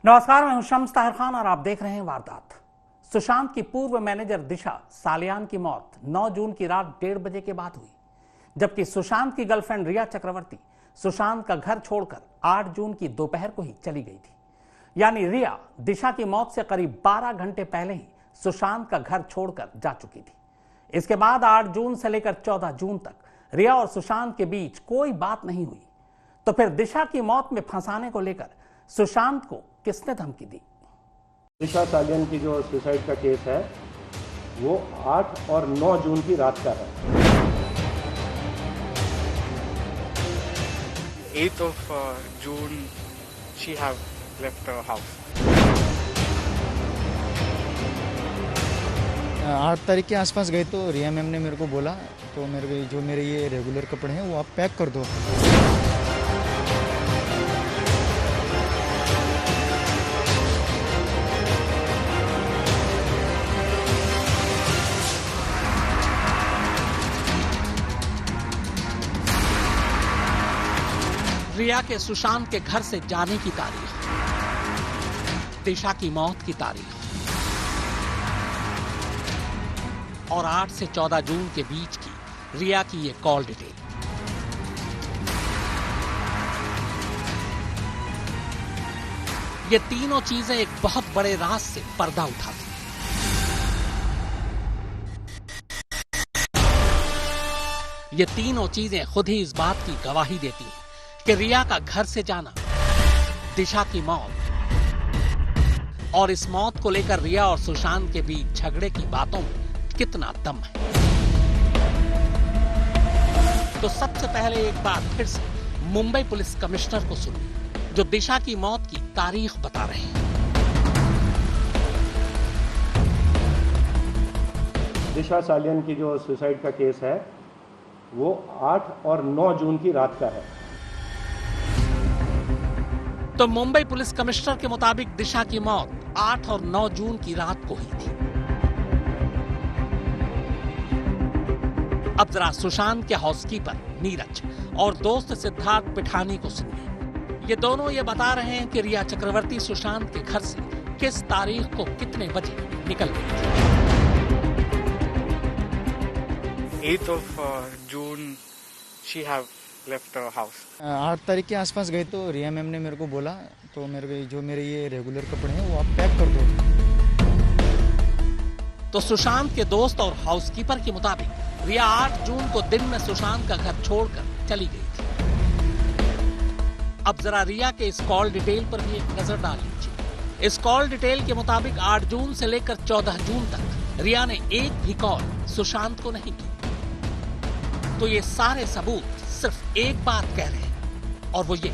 नमस्कार, मैं हूं शम्स ताहिर खान और आप देख रहे हैं वारदात। सुशांत की पूर्व मैनेजर दिशा सालियान की मौत 9 जून की रात 1:30 बजे के बाद हुई, जबकि सुशांत की गर्लफ्रेंड रिया चक्रवर्ती सुशांत का घर छोड़कर 8 जून की दोपहर को ही चली गई थी। यानी रिया दिशा की मौत से करीब 12 घंटे पहले ही सुशांत का घर छोड़कर जा चुकी थी। इसके बाद 8 जून से लेकर 14 जून तक रिया और सुशांत के बीच कोई बात नहीं हुई। तो फिर दिशा की मौत में फंसाने को लेकर सुशांत को किसने धमकी दी? दिशा सालियान की जो सुसाइड का केस है वो 8 और 9 जून की रात का है। 8th of June, she have left her house. 8 तारीख के आसपास गए तो रिया मैम ने मेरे को बोला तो मेरे ये रेगुलर कपड़े हैं वो आप पैक कर दो। रिया के सुशांत के घर से जाने की तारीख, दिशा की मौत की तारीख और 8 से 14 जून के बीच की रिया की ये कॉल डिटेल। ये तीनों चीजें एक बहुत बड़े राज से पर्दा उठाती हैं। ये तीनों चीजें खुद ही इस बात की गवाही देती हैं कि रिया का घर से जाना, दिशा की मौत और इस मौत को लेकर रिया और सुशांत के बीच झगड़े की बातों में कितना दम है। तो सबसे पहले एक बार फिर से मुंबई पुलिस कमिश्नर को सुनिए, जो दिशा की मौत की तारीख बता रहे हैं। दिशा सालियान की जो सुसाइड का केस है वो 8 और 9 जून की रात का है। तो मुंबई पुलिस कमिश्नर के मुताबिक दिशा की मौत 8 और 9 जून की रात को हुई थी। अब जरा सुशांत के हाउसकीपर नीरज और दोस्त सिद्धार्थ पिठानी को सुनिए। ये दोनों ये बता रहे हैं कि रिया चक्रवर्ती सुशांत के घर से किस तारीख को कितने बजे निकल गई थी। 8th of June, she have left her house. 8 तारीख के आसपास गए तो रिया मैम ने मेरे को बोला तो मेरे ये रेगुलर कपड़े हैं वो आप पैक कर दो। तो सुशांत के दोस्त और हाउसकीपर के मुताबिक रिया 8 जून को दिन में सुशांत का घर छोड़कर चली गई थी। अब जरा रिया के इस कॉल डिटेल पर भी एक नजर डाल लीजिए। इस कॉल डिटेल के मुताबिक 8 जून से लेकर 14 जून तक रिया ने एक भी कॉल सुशांत को नहीं की। तो ये सारे सबूत सिर्फ एक बात कह रहे हैं, और वो ये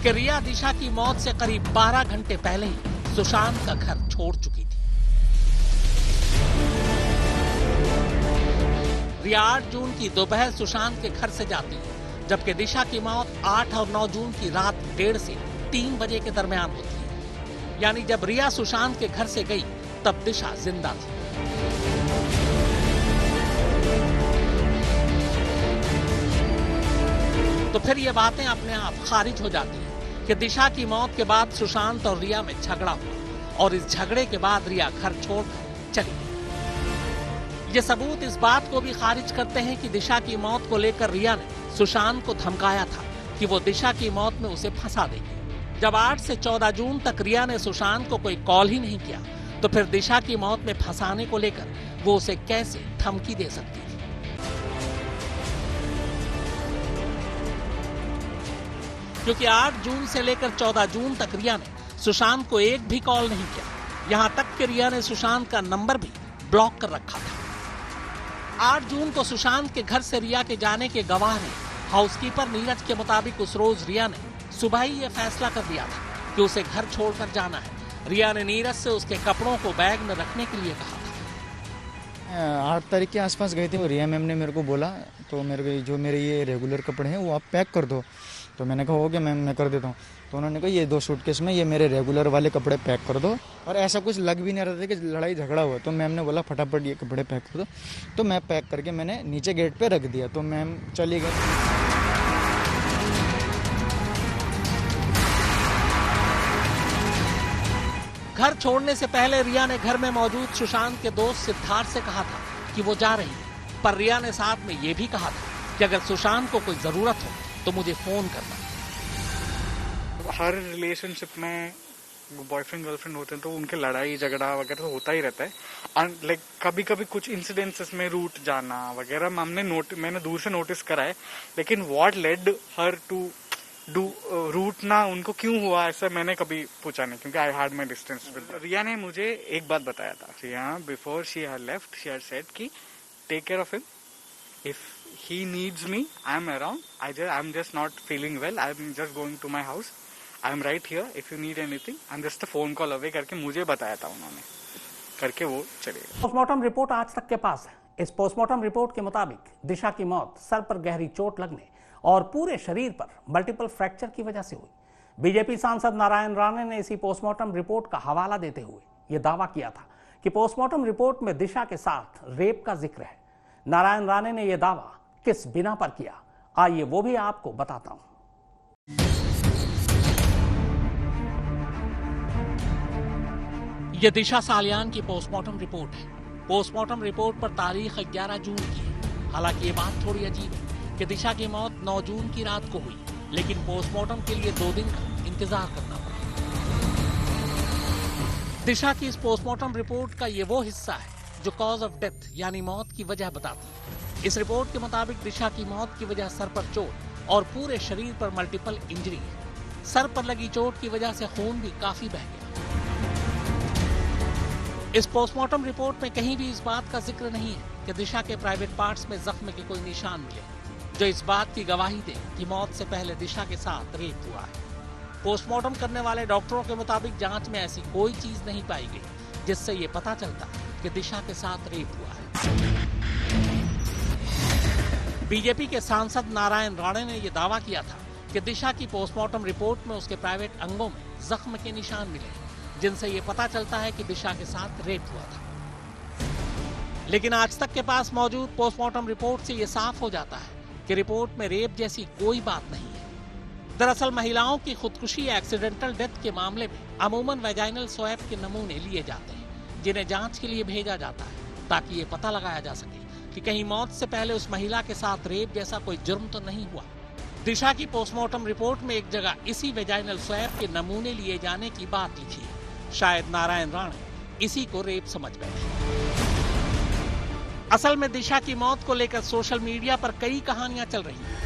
कि रिया दिशा की मौत से करीब 12 घंटे पहले ही सुशांत का घर छोड़ चुकी थी। रिया 8 जून की दोपहर सुशांत के घर से जाती है, जबकि दिशा की मौत 8 और 9 जून की रात 1:30 से 3 बजे के दरमियान होती है। यानी जब रिया सुशांत के घर से गई तब दिशा जिंदा थी। तो फिर ये बातें अपने आप खारिज हो जाती हैं कि दिशा की मौत के बाद सुशांत और रिया में झगड़ा हुआ और इस झगड़े के बाद रिया घर छोड़कर चली गई। ये सबूत इस बात को भी खारिज करते हैं कि दिशा की मौत को लेकर रिया ने सुशांत को धमकाया था कि वो दिशा की मौत में उसे फंसा देगी। जब 8 से 14 जून तक रिया ने सुशांत को कोई कॉल ही नहीं किया, तो फिर दिशा की मौत में फंसाने को लेकर वो उसे कैसे धमकी दे सकती थी। क्योंकि 8 जून से लेकर 14 जून तक रिया ने सुशांत को एक भी कॉल नहीं किया। यहां तक कि रिया ने सुशांत का नंबर भी ब्लॉक कर रखा था। 8 जून को सुशांत के घर से रिया के जाने के गवाह ने हाउसकीपर नीरज के मुताबिक उस रोज रिया ने सुबह ही यह फैसला कर दिया था कि उसे घर छोड़कर जाना है। रिया ने नीरज से उसके कपड़ों को बैग में रखने के लिए कहा था। 8 तारीख के आसपास गए थे तो रिया मैम ने मेरे को बोला तो मेरे ये रेगुलर कपड़े हैं वो आप पैक कर दो। तो मैंने कहा हो गया मैम, मैं कर देता हूँ। तो उन्होंने कहा ये 2 सूटकेस में ये मेरे रेगुलर वाले कपड़े पैक कर दो। और ऐसा कुछ लग भी नहीं रहा था कि लड़ाई झगड़ा हुआ। तो मैम ने बोला फटाफट ये कपड़े पैक कर दो। तो मैं पैक करके मैंने नीचे गेट पे रख दिया। तो मैम चली गई। घर छोड़ने से पहले रिया ने घर में मौजूद सुशांत के दोस्त सिद्धार्थ से कहा था कि वो जा रही है, पर रिया ने साथ में ये भी कहा था कि अगर सुशांत को कोई जरूरत हो तो मुझे फोन करना। हर रिलेशनशिप में बॉयफ्रेंड गर्लफ्रेंड होते हैं तो उनके लड़ाई झगड़ा वगैरह तो होता ही रहता है। लाइक कभी कभी कुछ इंसिडेंसेस में रूट जाना वगैरह मैंने दूर से नोटिस करा है, लेकिन what led her to do root ना उनको क्यों हुआ ऐसा मैंने कभी पूछा नहीं, क्योंकि I had my distance with. Riya ने मुझे एक बात बताया था, Riya before she had left she had said कि take care of him, if he needs me I am around, I am just not feeling well, I am just going to my house, I am right here, if you need anything I am just a phone call away करके मुझे बताया था उन्होंने, करके वो चले गए। Postmortem report आज तक के पास है। इस पोस्टमार्टम रिपोर्ट के मुताबिक दिशा की मौत सर पर गहरी चोट लगने और पूरे शरीर पर मल्टीपल फ्रैक्चर की वजह से हुई। बीजेपी सांसद नारायण राणे ने इसी पोस्टमार्टम रिपोर्ट का हवाला देते हुए यह दावा किया था कि पोस्टमार्टम रिपोर्ट में दिशा के साथ रेप का जिक्र है। नारायण राणे ने यह दावा किस बिना पर किया, आइए वो भी आपको बताता हूं। यह दिशा सालियान की पोस्टमार्टम रिपोर्ट है। पोस्टमार्टम रिपोर्ट पर तारीख 11 जून की है। हालांकि ये बात थोड़ी अजीब है कि दिशा की मौत 9 जून की रात को हुई, लेकिन पोस्टमार्टम के लिए 2 दिन का इंतजार करना पड़ा। दिशा की इस पोस्टमार्टम रिपोर्ट का ये वो हिस्सा है जो कॉज ऑफ डेथ यानी मौत की वजह बताती है। इस रिपोर्ट के मुताबिक दिशा की मौत की वजह सर पर चोट और पूरे शरीर पर मल्टीपल इंजरी है। सर पर लगी चोट की वजह से खून भी काफी बह गया। इस पोस्टमार्टम रिपोर्ट में कहीं भी इस बात का जिक्र नहीं है कि दिशा के प्राइवेट पार्ट्स में जख्म के कोई निशान मिले जो इस बात की गवाही दे कि मौत से पहले दिशा के साथ रेप हुआ है। पोस्टमार्टम करने वाले डॉक्टरों के मुताबिक जांच में ऐसी कोई चीज नहीं पाई गई जिससे ये पता चलता कि दिशा के साथ रेप हुआ है। बीजेपी के सांसद नारायण राणे ने यह दावा किया था कि दिशा की पोस्टमार्टम रिपोर्ट में उसके प्राइवेट अंगों में जख्म के निशान मिले जिनसे ये पता चलता है कि दिशा के साथ रेप हुआ था। लेकिन आज तक के पास मौजूद पोस्टमार्टम रिपोर्ट से ये साफ हो जाता है कि रिपोर्ट में रेप जैसी कोई बात नहीं है। दरअसल महिलाओं की खुदकुशी या एक्सीडेंटल डेथ के मामले में अमूमन वैजाइनल स्वैब के नमूने लिए जाते हैं जिन्हें जांच के लिए भेजा जाता है ताकि ये पता लगाया जा सके कि कहीं मौत से पहले उस महिला के साथ रेप जैसा कोई जुर्म तो नहीं हुआ। दिशा की पोस्टमार्टम रिपोर्ट में एक जगह इसी वैजाइनल स्वैब के नमूने लिए जाने की बात लिखी है। शायद नारायण राणे इसी को रेप समझ बैठे। असल में दिशा की मौत को लेकर सोशल मीडिया पर कई कहानियां चल रही हैं।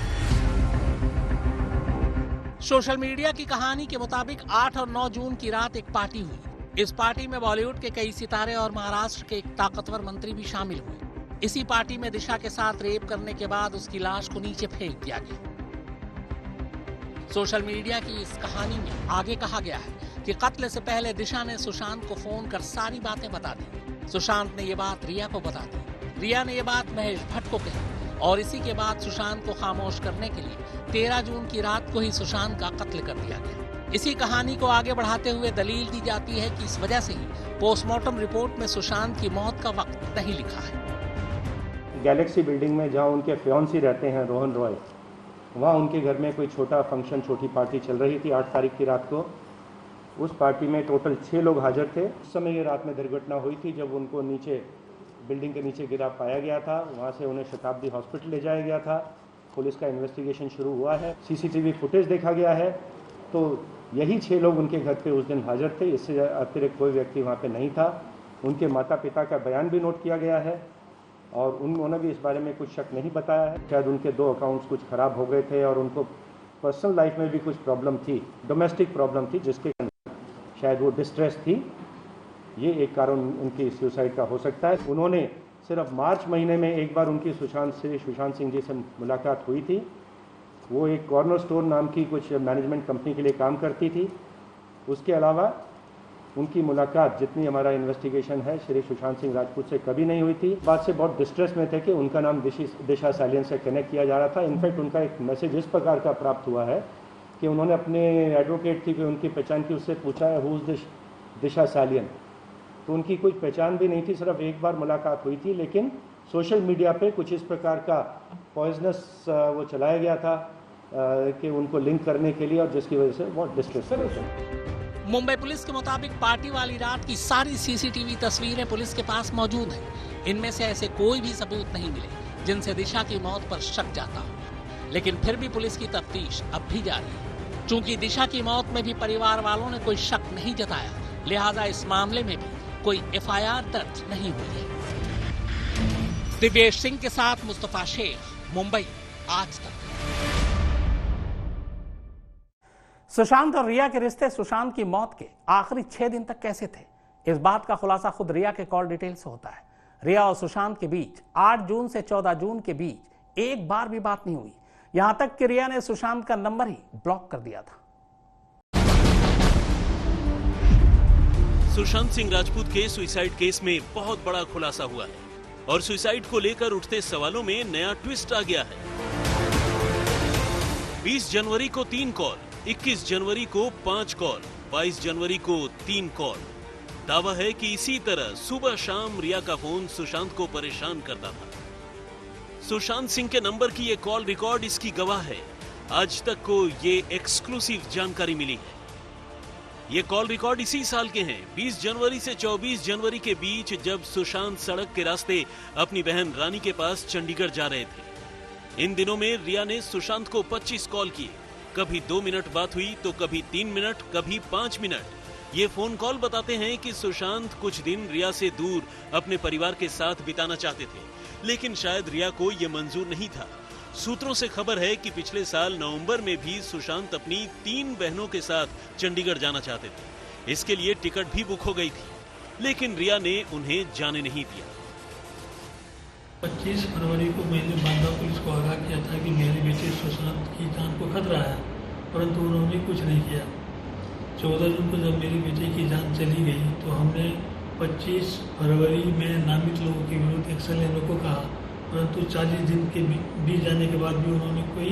सोशल मीडिया की कहानी के मुताबिक 8 और 9 जून की रात एक पार्टी हुई। इस पार्टी में बॉलीवुड के कई सितारे और महाराष्ट्र के एक ताकतवर मंत्री भी शामिल हुए। इसी पार्टी में दिशा के साथ रेप करने के बाद उसकी लाश को नीचे फेंक दिया गया। सोशल मीडिया की इस कहानी में आगे कहा गया है कि कत्ल से पहले दिशा ने सुशांत को फोन कर सारी बातें बता दी। सुशांत ने ये बात रिया को बता दी। रिया ने ये बात महेश भट्ट को कही और इसी के बाद सुशांत को खामोश करने के लिए 13 जून की रात को ही सुशांत का कत्ल कर दिया गया। इसी कहानी को आगे बढ़ाते हुए दलील दी जाती है कि इस वजह से ही पोस्टमार्टम रिपोर्ट में सुशांत की मौत का वक्त नहीं लिखा है। गैलेक्सी बिल्डिंग में जहां उनके फियांसी रहते हैं रोहन रॉय, वहां उनके घर में कोई छोटा फंक्शन, छोटी पार्टी चल रही थी 8 तारीख की रात को। उस पार्टी में टोटल 6 लोग हाजिर थे। उस समय ये रात में दुर्घटना हुई थी जब उनको नीचे बिल्डिंग के नीचे गिरा पाया गया था। वहाँ से उन्हें शताब्दी हॉस्पिटल ले जाया गया था। पुलिस का इन्वेस्टिगेशन शुरू हुआ है। सीसीटीवी फुटेज देखा गया है तो यही 6 लोग उनके घर पे उस दिन हाजिर थे। इससे अतिरिक्त कोई व्यक्ति वहाँ पे नहीं था। उनके माता पिता का बयान भी नोट किया गया है और उन्होंने भी इस बारे में कुछ शक नहीं बताया है। शायद उनके 2 अकाउंट्स कुछ ख़राब हो गए थे और उनको पर्सनल लाइफ में भी कुछ प्रॉब्लम थी, डोमेस्टिक प्रॉब्लम थी, जिसके शायद वो डिस्ट्रेस थी। ये एक कारण उनकी सुसाइड का हो सकता है। उन्होंने सिर्फ मार्च महीने में एक बार उनकी सुशांत सिंह जी से मुलाकात हुई थी। वो एक कॉर्नर स्टोर नाम की कुछ मैनेजमेंट कंपनी के लिए काम करती थी। उसके अलावा उनकी मुलाकात, जितनी हमारा इन्वेस्टिगेशन है, श्री सुशांत सिंह राजपूत से कभी नहीं हुई थी। बात से बहुत डिस्ट्रेस में थे कि उनका नाम दिशा सालियन से कनेक्ट किया जा रहा था। इनफैक्ट उनका एक मैसेज इस प्रकार का प्राप्त हुआ है कि उन्होंने अपने एडवोकेट की उनकी पहचान की, उससे पूछा है हु इज दिशा सालियन, तो उनकी कोई पहचान भी नहीं थी। सिर्फ एक बार मुलाकात हुई थी, लेकिन सोशल मीडिया पे कुछ इस प्रकार का पॉइजनस वो चलाया गया था कि उनको लिंक करने के लिए, और जिसकी वजह से बहुत डिस्ट्रेस होते हैं। मुंबई पुलिस के मुताबिक पार्टी वाली रात की सारी सीसीटीवी तस्वीरें पुलिस के पास मौजूद हैं। इनमें से ऐसे कोई भी सबूत नहीं मिले जिनसे दिशा की मौत पर शक जाता हो, लेकिन फिर भी पुलिस की तफ्तीश अब भी जारी है। चूंकि दिशा की मौत में भी परिवार वालों ने कोई शक नहीं जताया, लिहाजा इस मामले में भी कोई एफआईआर दर्ज नहीं हुई है। दिव्येश सिंह के साथ मुस्तफा शेख, मुंबई, आज तक। सुशांत और रिया के रिश्ते सुशांत की मौत के आखिरी 6 दिन तक कैसे थे, इस बात का खुलासा खुद रिया के कॉल डिटेल से होता है। रिया और सुशांत के बीच 8 जून से 14 जून के बीच एक बार भी बात नहीं हुई, यहां तक कि रिया ने सुशांत का नंबर ही ब्लॉक कर दिया था। सुशांत सिंह राजपूत के सुसाइड केस में बहुत बड़ा खुलासा हुआ है और सुसाइड को लेकर उठते सवालों में नया ट्विस्ट आ गया है। 20 जनवरी को 3 कॉल, 21 जनवरी को 5 कॉल, 22 जनवरी को 3 कॉल। दावा है कि इसी तरह सुबह शाम रिया का फोन सुशांत को परेशान करता था। सुशांत सिंह के नंबर की ये कॉल रिकॉर्ड इसकी गवाह है। आज तक को ये एक्सक्लूसिव जानकारी मिली है। ये कॉल रिकॉर्ड इसी साल के हैं, 20 जनवरी से 24 जनवरी के बीच, जब सुशांत सड़क के रास्ते अपनी बहन रानी के पास चंडीगढ़ जा रहे थे। इन दिनों में रिया ने सुशांत को 25 कॉल किए। कभी 2 मिनट बात हुई तो कभी 3 मिनट, कभी 5 मिनट। ये फोन कॉल बताते हैं कि सुशांत कुछ दिन रिया से दूर अपने परिवार के साथ बिताना चाहते थे, लेकिन शायद रिया को यह मंजूर नहीं था। सूत्रों से खबर है कि पिछले साल नवंबर में भी सुशांत अपनी 3 बहनों के साथ चंडीगढ़ जाना चाहते थे। इसके लिए टिकट भी बुक हो गई थी, लेकिन रिया ने उन्हें जाने नहीं दिया। 25 फरवरी को मैंने बांदा पुलिस को आगाह किया था कि मेरे बेटे सुशांत की जान को खतरा है, परंतु उन्होंने कुछ नहीं किया। 14 जून को जब मेरे बेटे की जान चली गई तो हमने 25 फरवरी में नामित लोगों के विरुद्ध एक्शन लेने को कहा, परंतु 40 दिन के बीत जाने के बाद भी उन्होंने कोई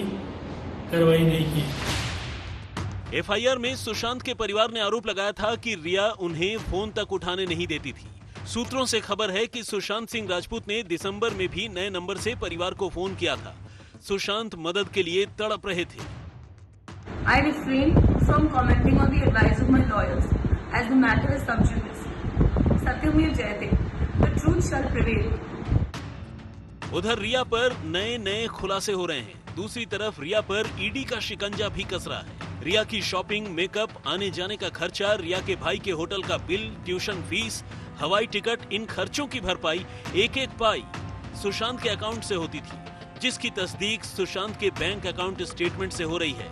कार्रवाई नहीं की। एफआईआर में सुशांत के परिवार ने आरोप लगाया था कि रिया उन्हें फोन तक उठाने नहीं देती थी। सूत्रों से खबर है कि सुशांत सिंह राजपूत ने दिसंबर में भी नए नंबर से परिवार को फोन किया था। सुशांत मदद के लिए तड़प रहे थे। I refrain from commenting on the advice of my lawyers as the matter is sub judice. Satyamir Jayate, the truth shall prevail. उधर रिया पर नए खुलासे हो रहे हैं। दूसरी तरफ रिया पर ईडी का शिकंजा भी कस रहा है। रिया की शॉपिंग, मेकअप, आने जाने का खर्चा, रिया के भाई के होटल का बिल, ट्यूशन फीस, हवाई टिकट, इन खर्चों की भरपाई एक पाई सुशांत के अकाउंट से होती थी, जिसकी तस्दीक सुशांत के बैंक अकाउंट स्टेटमेंट से हो रही है।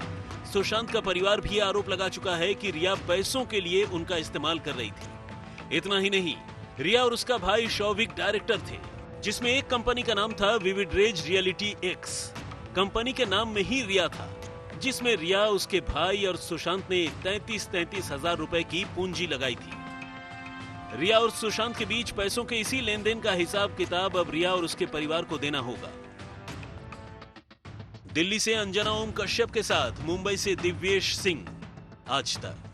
सुशांत का परिवार भी आरोप लगा चुका है कि रिया पैसों के लिए उनका इस्तेमाल कर रही थी। इतना ही नहीं, रिया और उसका भाई शौविक डायरेक्टर थे, जिसमें एक कंपनी का नाम था Vivid Rays Reality X. Company के नाम में ही रिया था, जिसमें रिया, उसके भाई और सुशांत ने 33 हजार रुपए की पूंजी लगाई थी। रिया और सुशांत के बीच पैसों के इसी लेन देन का हिसाब किताब अब रिया और उसके परिवार को देना होगा। दिल्ली से अंजना ओम कश्यप के साथ मुंबई से दिव्येश सिंह, आज तक।